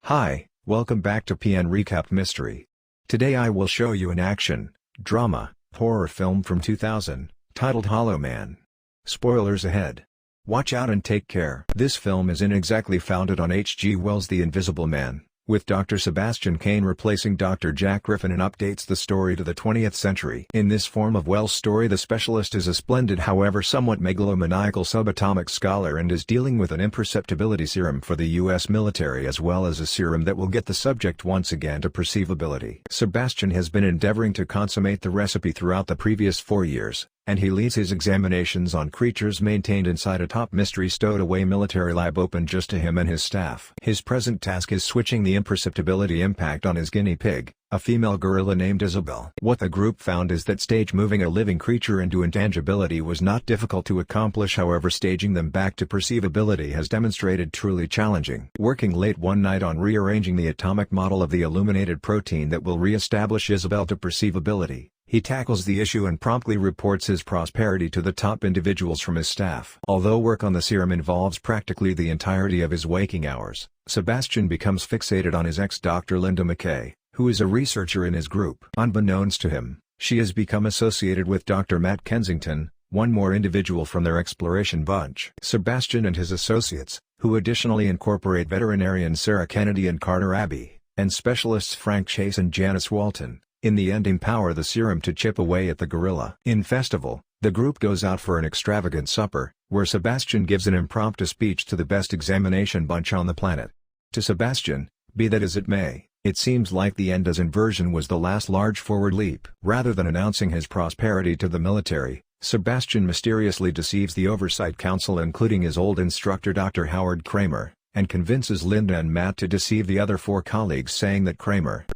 Hi, welcome back to PN Recap Mystery. Today I will show you an action, drama, horror film from 2000, titled Hollow Man. Spoilers ahead. Watch out and take care. This film is inexactly founded on H.G. Wells' The Invisible Man, with Dr. Sebastian Cain replacing Dr. Jack Griffin, and updates the story to the 20th century. In this form of Wells' story, the specialist is a splendid, however somewhat megalomaniacal subatomic scholar, and is dealing with an imperceptibility serum for the US military, as well as a serum that will get the subject once again to perceivability. Sebastian has been endeavoring to consummate the recipe throughout the previous 4 years, and he leads his examinations on creatures maintained inside a top mystery stowed away military lab open just to him and his staff. His present task is switching the imperceptibility impact on his guinea pig, a female gorilla named Isabel. What the group found is that stage moving a living creature into intangibility was not difficult to accomplish, however staging them back to perceivability has demonstrated truly challenging. Working late one night on rearranging the atomic model of the illuminated protein that will re-establish Isabel to perceivability, he tackles the issue and promptly reports his prosperity to the top individuals from his staff. Although work on the serum involves practically the entirety of his waking hours, Sebastian becomes fixated on his ex-Dr. Linda McKay, who is a researcher in his group. Unbeknownst to him, she has become associated with Dr. Matt Kensington, one more individual from their exploration bunch. Sebastian and his associates, who additionally incorporate veterinarians Sarah Kennedy and Carter Abbey, and specialists Frank Chase and Janice Walton, in the end empower the serum to chip away at the gorilla. In Festival, the group goes out for an extravagant supper, where Sebastian gives an impromptu speech to the best examination bunch on the planet. To Sebastian, be that as it may, it seems like the Enda's inversion was the last large forward leap. Rather than announcing his prosperity to the military, Sebastian mysteriously deceives the Oversight Council, including his old instructor Dr. Howard Kramer, and convinces Linda and Matt to deceive the other 4 colleagues, saying that Kramer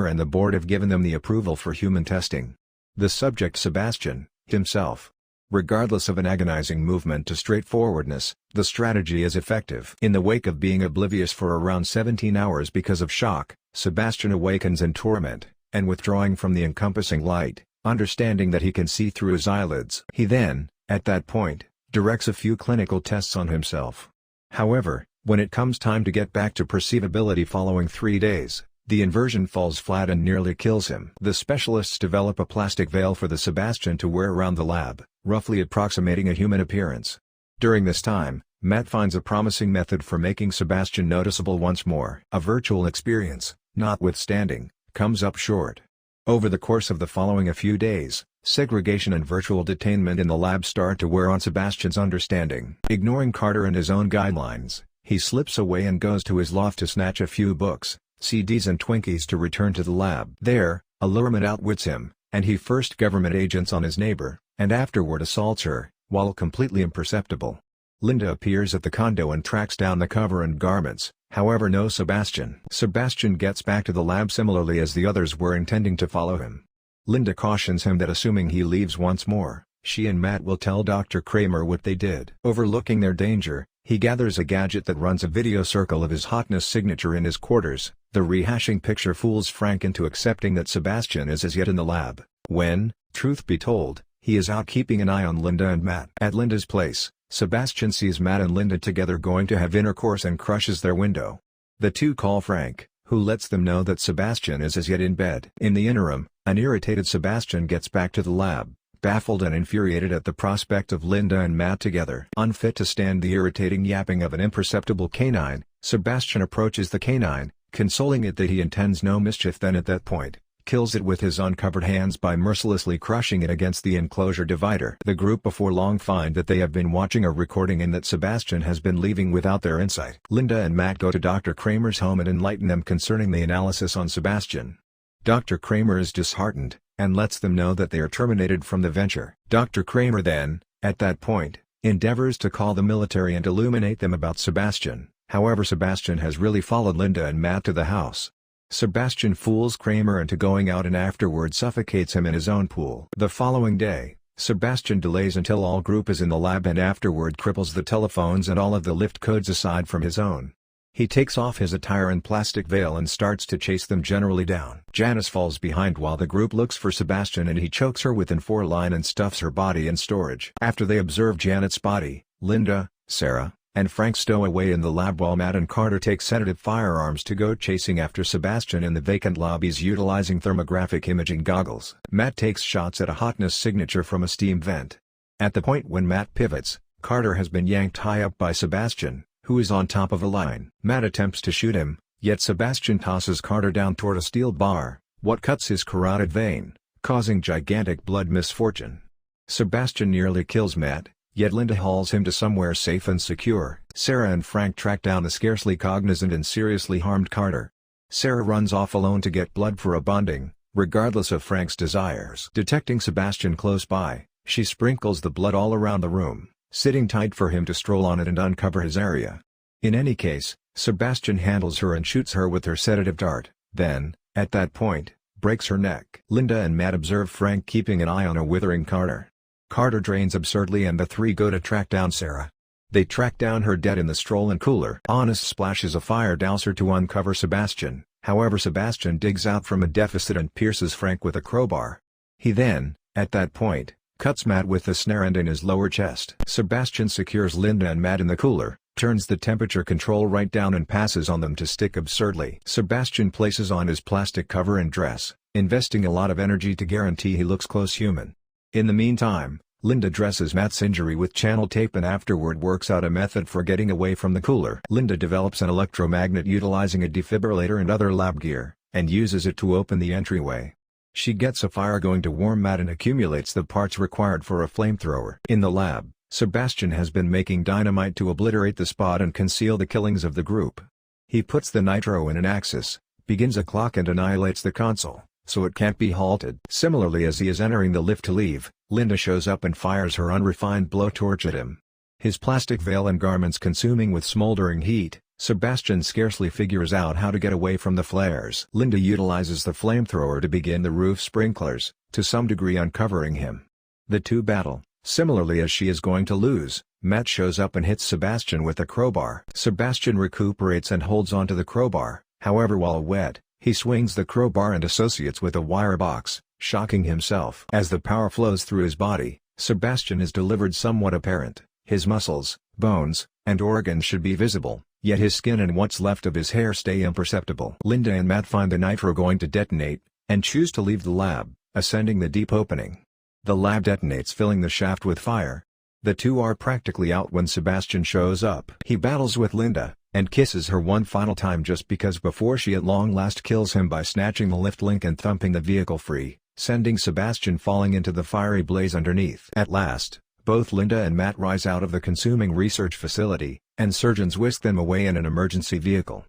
and the board have given them the approval for human testing. The subject, Sebastian, himself. Regardless of an agonizing movement to straightforwardness, the strategy is effective. In the wake of being oblivious for around 17 hours because of shock, Sebastian awakens in torment, and withdrawing from the encompassing light, understanding that he can see through his eyelids. He then, at that point, directs a few clinical tests on himself. However, when it comes time to get back to perceivability following 3 days, the inversion falls flat and nearly kills him. The specialists develop a plastic veil for the Sebastian to wear around the lab, roughly approximating a human appearance. During this time, Matt finds a promising method for making Sebastian noticeable once more. A virtual experience, notwithstanding, comes up short. Over the course of the following a few days, segregation and virtual detainment in the lab start to wear on Sebastian's understanding. Ignoring Carter and his own guidelines, he slips away and goes to his loft to snatch a few books, CDs and Twinkies to return to the lab. There, allurement outwits him, and he first government agents on his neighbor, and afterward assaults her, while completely imperceptible. Linda appears at the condo and tracks down the cover and garments, however no Sebastian. Sebastian gets back to the lab similarly as the others were intending to follow him. Linda cautions him that assuming he leaves once more, she and Matt will tell Dr. Kramer what they did. Overlooking their danger, he gathers a gadget that runs a video circle of his hotness signature in his quarters. The rehashing picture fools Frank into accepting that Sebastian is as yet in the lab, when, truth be told, he is out keeping an eye on Linda and Matt. At Linda's place, Sebastian sees Matt and Linda together going to have intercourse and crushes their window. The two call Frank, who lets them know that Sebastian is as yet in bed. In the interim, an irritated Sebastian gets back to the lab, baffled and infuriated at the prospect of Linda and Matt together. Unfit to stand the irritating yapping of an imperceptible canine, Sebastian approaches the canine, consoling it that he intends no mischief, then at that point, kills it with his uncovered hands by mercilessly crushing it against the enclosure divider. The group before long find that they have been watching a recording and that Sebastian has been leaving without their insight. Linda and Matt go to Dr. Kramer's home and enlighten them concerning the analysis on Sebastian. Dr. Kramer is disheartened, and lets them know that they are terminated from the venture. Dr. Kramer then, at that point, endeavors to call the military and illuminate them about Sebastian. However, Sebastian has really followed Linda and Matt to the house. Sebastian fools Kramer into going out and afterward suffocates him in his own pool. The following day, Sebastian delays until all group is in the lab and afterward cripples the telephones and all of the lift codes aside from his own. He takes off his attire and plastic veil and starts to chase them generally down. Janice falls behind while the group looks for Sebastian, and he chokes her within 4 line and stuffs her body in storage. After they observe Janet's body, Linda, Sarah, and Frank stow away in the lab while Matt and Carter take sedative firearms to go chasing after Sebastian in the vacant lobbies utilizing thermographic imaging goggles. Matt takes shots at a hotness signature from a steam vent. At the point when Matt pivots, Carter has been yanked high up by Sebastian, who is on top of a line. Matt attempts to shoot him, yet Sebastian tosses Carter down toward a steel bar, what cuts his carotid vein, causing gigantic blood misfortune. Sebastian nearly kills Matt, yet Linda hauls him to somewhere safe and secure. Sarah and Frank track down the scarcely cognizant and seriously harmed Carter. Sarah runs off alone to get blood for a bonding, regardless of Frank's desires. Detecting Sebastian close by, she sprinkles the blood all around the room, sitting tight for him to stroll on it and uncover his area. In any case, Sebastian handles her and shoots her with her sedative dart, then, at that point, breaks her neck. Linda and Matt observe Frank keeping an eye on a withering Carter. Carter drains absurdly and the three go to track down Sarah. They track down her dead in the stroll and cooler. Honest splashes a fire dowser to uncover Sebastian, however Sebastian digs out from a deficit and pierces Frank with a crowbar. He then, at that point, cuts Matt with the snare end in his lower chest. Sebastian secures Linda and Matt in the cooler, turns the temperature control right down and passes on them to stick absurdly. Sebastian places on his plastic cover and dress, investing a lot of energy to guarantee he looks close human. In the meantime, Linda dresses Matt's injury with channel tape and afterward works out a method for getting away from the cooler. Linda develops an electromagnet utilizing a defibrillator and other lab gear, and uses it to open the entryway. She gets a fire going to warm Matt and accumulates the parts required for a flamethrower. In the lab, Sebastian has been making dynamite to obliterate the spot and conceal the killings of the group. He puts the nitro in an axis, begins a clock and annihilates the console, so it can't be halted. Similarly, as he is entering the lift to leave, Linda shows up and fires her unrefined blowtorch at him. His plastic veil and garments consuming with smoldering heat, Sebastian scarcely figures out how to get away from the flares. Linda utilizes the flamethrower to begin the roof sprinklers, to some degree uncovering him. The two battle. Similarly, as she is going to lose, Matt shows up and hits Sebastian with a crowbar. Sebastian recuperates and holds onto the crowbar, however while wet, he swings the crowbar and associates with a wire box, shocking himself. As the power flows through his body, Sebastian is delivered somewhat apparent. His muscles, bones, and organs should be visible, yet his skin and what's left of his hair stay imperceptible. Linda and Matt find the nitro going to detonate, and choose to leave the lab, ascending the deep opening. The lab detonates, filling the shaft with fire. The two are practically out when Sebastian shows up. He battles with Linda, and kisses her one final time just because before she at long last kills him by snatching the lift link and thumping the vehicle free, sending Sebastian falling into the fiery blaze underneath. At last, both Linda and Matt rise out of the consuming research facility, and surgeons whisk them away in an emergency vehicle.